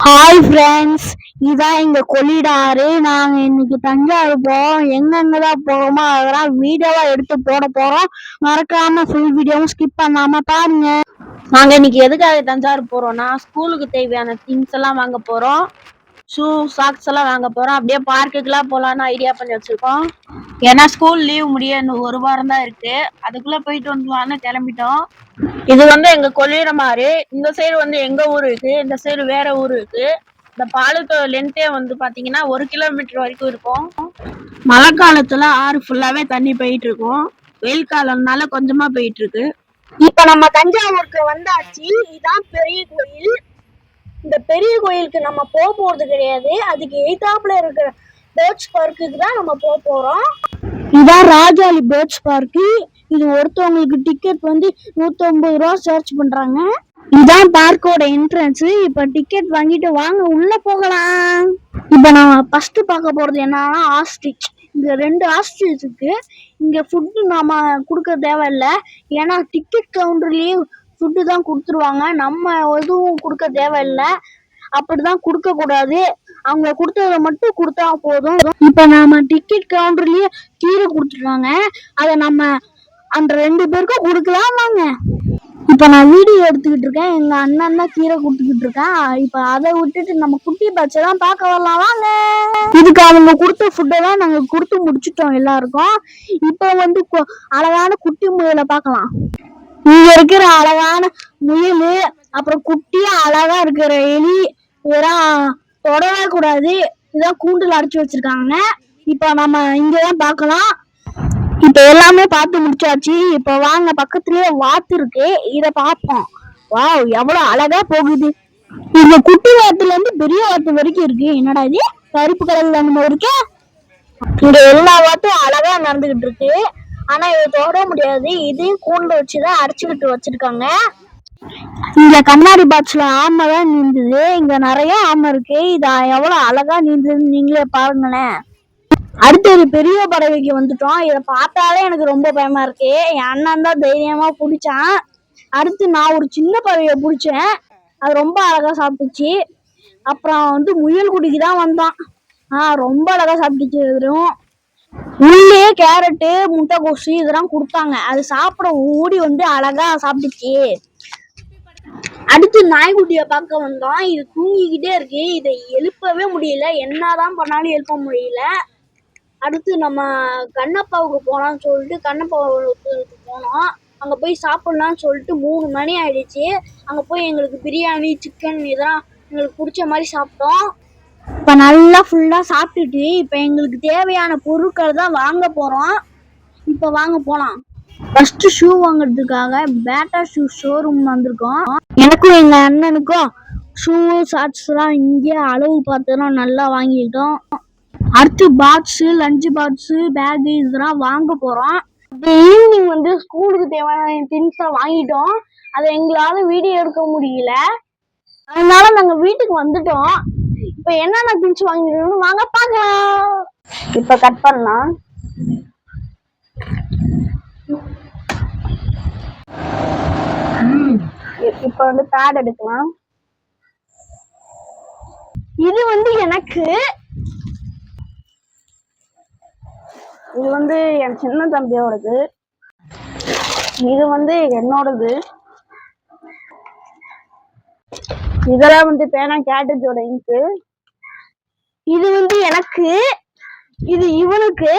Hi friends, இதான் எங்க கொள்ளிடாரு. நாங்க இன்னைக்கு தஞ்சாவூர் போறோம். எங்கெங்கதான் போறோமோ அதெல்லாம் வீடியோவா எடுத்து போட போறோம். மறக்காம ஃபுல் வீடியோவும் ஸ்கிப் பண்ணாம பாருங்க. நாங்க இன்னைக்கு எதுக்காக தஞ்சாவூர் போறோம்னா, ஸ்கூலுக்கு தேவையான திங்ஸ் எல்லாம் வாங்க போறோம். ஷூ சாக்ஸ் எல்லாம் வாங்க போறோம். அப்படியே பார்க்குக்கெல்லாம் போலான்னு ஐடியா பண்ணி வச்சிருக்கோம். ஏன்னா ஸ்கூல் லீவ் முடிய இன்னும் ஒரு வாரம் தான் இருக்கு. அதுக்குள்ள போயிட்டு வந்துடலான்னு கிளம்பிட்டோம். இது வந்து எங்க கொள்ளிடமாறு. இந்த சைடு வந்து எங்க ஊர் இருக்கு, இந்த சைடு வேற ஊர் இருக்கு. இந்த பாலத்தோட லென்த்தே வந்து பாத்தீங்கன்னா 1 கிலோமீட்டர் வரைக்கும் இருக்கும். மழை காலத்துல ஆறு ஃபுல்லாவே தண்ணி போயிட்டு இருக்கும். வெயில் காலம்னால கொஞ்சமா போயிட்டு இருக்கு. இப்ப நம்ம தஞ்சாவூருக்கு வந்தாச்சு. இதான் பெரிய கோயில். இந்த பெரிய கோயிலுக்கு நம்ம போக போறது கிடையாது. அதுக்கு எய்தாப்புல இருக்கிற பேர்ட்ஸ் பார்க்குக்கு தான் நம்ம போக போறோம். இதான் ராஜாளி பேர்ட்ஸ் பார்க்கு. இது ஒருத்தவங்களுக்கு டிக்கெட் வந்து 150 ரூபா சார்ஜ் பண்றாங்க. இதான் பார்க்கோட என்ட்ரன்ஸ். இப்ப டிக்கெட் வாங்கிட்டு வாங்க உள்ள போகலாம். இப்ப நான் ஃபர்ஸ்ட் பார்க்க போறது என்னன்னா ஆஸ்ட்ரிச். இங்க 2 ஆஸ்ட்ரிச் இருக்கு. இங்க ஃபுட் நாம கொடுக்க தேவையில்ல. ஏன்னா டிக்கெட் கவுண்டர்லயே ஃபுட்டு தான் கொடுத்துருவாங்க. நம்ம எதுவும் கொடுக்க தேவையில்லை. அப்படிதான் கொடுக்க கூடாது. அவங்க கொடுத்தத மட்டும் கொடுத்தா போதும். இப்ப நாம டிக்கெட் கவுண்டர்லயே கீரை கொடுத்துருவாங்க. அதை நம்ம அந்த 2 பேருக்கும் கொடுக்கலாம் வாங்க. இப்ப நான் வீடியோ எடுத்துக்கிட்டு இருக்கேன். எங்க அண்ணன் தான் கீரை கொடுத்துக்கிட்டு இருக்கேன். இப்ப அதை விட்டுட்டு நம்ம குட்டி பச்சைதான் பார்க்க வரலாம் வாங்க. இதுக்கு அவங்க கொடுத்த ஃபுட்டெல்லாம் நாங்க கொடுத்து முடிச்சுட்டோம் எல்லாருக்கும். இப்ப வந்து அழகான குட்டி முயலை பார்க்கலாம். இங்க இருக்கிற அழகான முயல், அப்புறம் குட்டியா அழகா இருக்கிற எலி, இதெல்லாம் தொடவே கூடாது. இதான் கூண்டுல அடைச்சு வச்சிருக்காங்க. இப்ப நம்ம இங்கதான் பார்க்கலாம். இப்ப எல்லாமே பார்த்து முடிச்சாச்சு. இப்ப வாங்க, பக்கத்துலயே வாத்து இருக்கு, இத பார்ப்போம். வாவ், எவ்வளவு அழகா போகுது. இந்த குட்டி வாத்துல இருந்து பெரிய வாத்து வரைக்கும் இருக்கு. என்னடா இது கருப்பு கலர்ல நம்ம இருக்கு. இங்க எல்லா வாத்தும் அழகா நடந்துகிட்டு இருக்கு. ஆனா இதை தொட முடியாது. இதையும் கூண்டு வச்சுதான் அடைச்சுக்கிட்டு வச்சிருக்காங்க. இங்க கண்ணாடி பாக்ஸ்ல ஆமை தான் நீந்துது. இங்க நிறைய ஆமை இருக்கு. இது எவ்வளவு அழகா நீந்துதுன்னு நீங்களே பாருங்களேன். அடுத்து ஒரு பெரிய பறவைக்கு வந்துட்டோம். இதை பார்த்தாலே எனக்கு ரொம்ப பயமா இருக்கு. என் அண்ணன் தான் தைரியமா பிடிச்சான். அடுத்து நான் ஒரு சின்ன பறவையை பிடிச்சேன். அது ரொம்ப அழகா சாப்பிட்டுச்சு. அப்புறம் வந்து முயல் குடிக்கு தான் வந்தான். ரொம்ப அழகா சாப்பிட்டுச்சு. உள்ளே கேரட்டு, முட்டைக்கோசு இதெல்லாம் கொடுத்தாங்க. அது சாப்பிட ஓடி வந்து அழகா சாப்பிட்டுச்சு. அடுத்து நாய்க்குட்டிய பார்க்க வந்தோம். இது தூங்கிக்கிட்டே இருக்கு. இதை எழுப்பவே முடியல. என்னதான் பண்ணாலும் எழுப்ப முடியல. அடுத்து நம்ம கண்ணப்பாவுக்கு போலான்னு சொல்லிட்டு கண்ணப்பாவுக்கு போனோம். அங்க போய் சாப்பிடலாம்னு சொல்லிட்டு 3 மணி ஆயிடுச்சு. அங்க போய் எங்களுக்கு பிரியாணி, சிக்கன் இதெல்லாம் எங்களுக்கு பிடிச்ச மாதிரி சாப்பிட்டோம். இப்ப நல்லா ஃபுல்லா சாப்பிட்டுட்டு இப்ப எங்களுக்கு தேவையான பொருட்கள் தான் வாங்க போறோம். இப்ப வாங்க போலாம். ஃபர்ஸ்ட் ஷூ வாங்குறதுக்காக பேட்டா ஷூ ஷோரூம் வந்திருக்கோம். எனக்கும் எங்க அண்ணனுக்கும் ஷூ ஷார்ட்ஸ் எல்லாம் இங்கே அளவு பார்த்துலாம் நல்லா வாங்கிட்டோம். அடுத்து பாக்ஸ், லஞ்ச் பாக்ஸ், பேக் இதெல்லாம் வாங்க போறோம். ஈவினிங் வந்து ஸ்கூலுக்கு தேவையான திங்ஸ் வாங்கிட்டோம். அதை எங்களால வீடியோ எடுக்க முடியல. அதனால நாங்க வீட்டுக்கு வந்துட்டோம். இப்ப என்னென்ன திங்ஸ் வாங்கிட்டோம்னு வாங்க பார்க்கலாம். இப்ப கட் பண்ணலாம். இப்ப வந்து பேட் எடுக்கலாம். இது வந்து எனக்கு, இது வந்து என் சின்ன தம்பியோடது, இது வந்து என்னோடது, இதெல்லாம் வந்து பேனா கேட்டேஜோட இங்கு, இது வந்து எனக்கு, இது இவனுக்கு,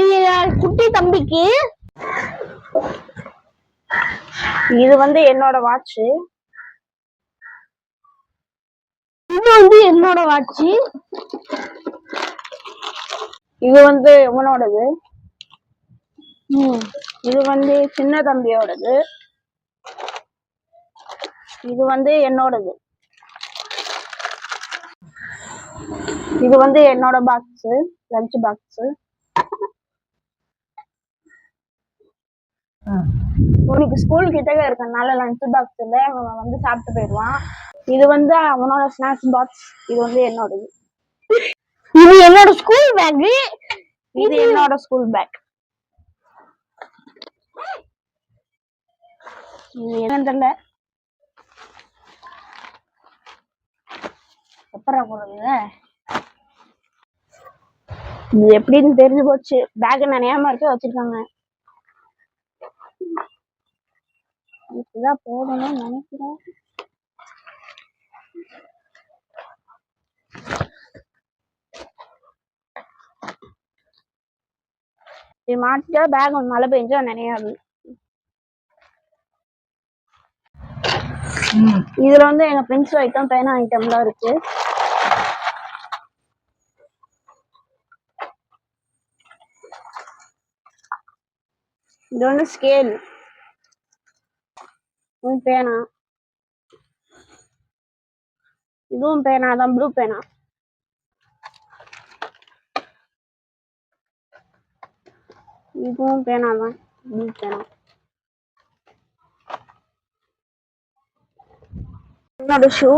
இது குட்டி தம்பிக்கு, இது வந்து என்னோட வாட்ச், இது வந்து என்னோட வாட்ச், இது வந்து இவனோடது, இது வந்து சின்ன தம்பியோடது, இது வந்து என்னோடது, இது வந்து என்னோட பாக்ஸ், லஞ்ச் பாக்ஸ். உனக்கு ஸ்கூல் கிட்டக்க இருக்கனால லஞ்ச் பாக்ஸ்ல அவன் வந்து சாப்பிட்டு போயிடுவான். இது வந்து அவனோட ஸ்நாக்ஸ் பாக்ஸ். இது வந்து என்னோடது. இது என்னோட ஸ்கூல் பேக். இது என்னோட ஸ்கூல் பேக். இது என்னன்னு தெரியல. எப்பறம் போறது? இது எப்படின்னு தெரிஞ்சு போச்சு. பேக் நினையாம இருக்க வச்சிருக்காங்க. இப்பதான் போகணும்னு நினைக்கிறேன். இது மாட்டிட்டா பேக் மழை பெஞ்சா நினையாது. இதுல வந்து எங்க பென்சில் ஐட்டம் பேனா ஐட்டம்லாம் இருக்கு. இது வந்து ஸ்கேல், பேனா, இதுவும் பேனா தான், ப்ளூ பேனா. இதுவும் பேனா தான், ப்ளூ பேனா. என்னோட ஷூ,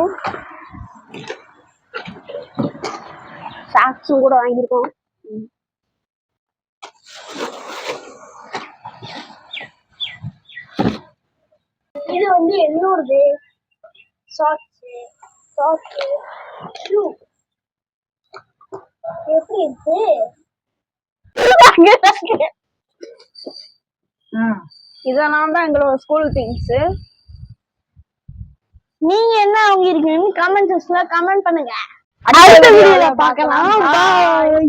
சாக்ஸும் கூட வாங்கியிருக்கோம். இது வந்து என்னோடது சாக்ஸ், ஷூ. எப்படி இருக்கு? இதெல்லாம் தான் எங்களோட ஸ்கூல் திங்ஸ். நீங்க என்ன வாங்கிருக்கீங்கன்னு கமெண்ட் செக்ஷன்ல கமெண்ட் பண்ணுங்க. அடுத்த வீடியோல பார்க்கலாம். பாய்.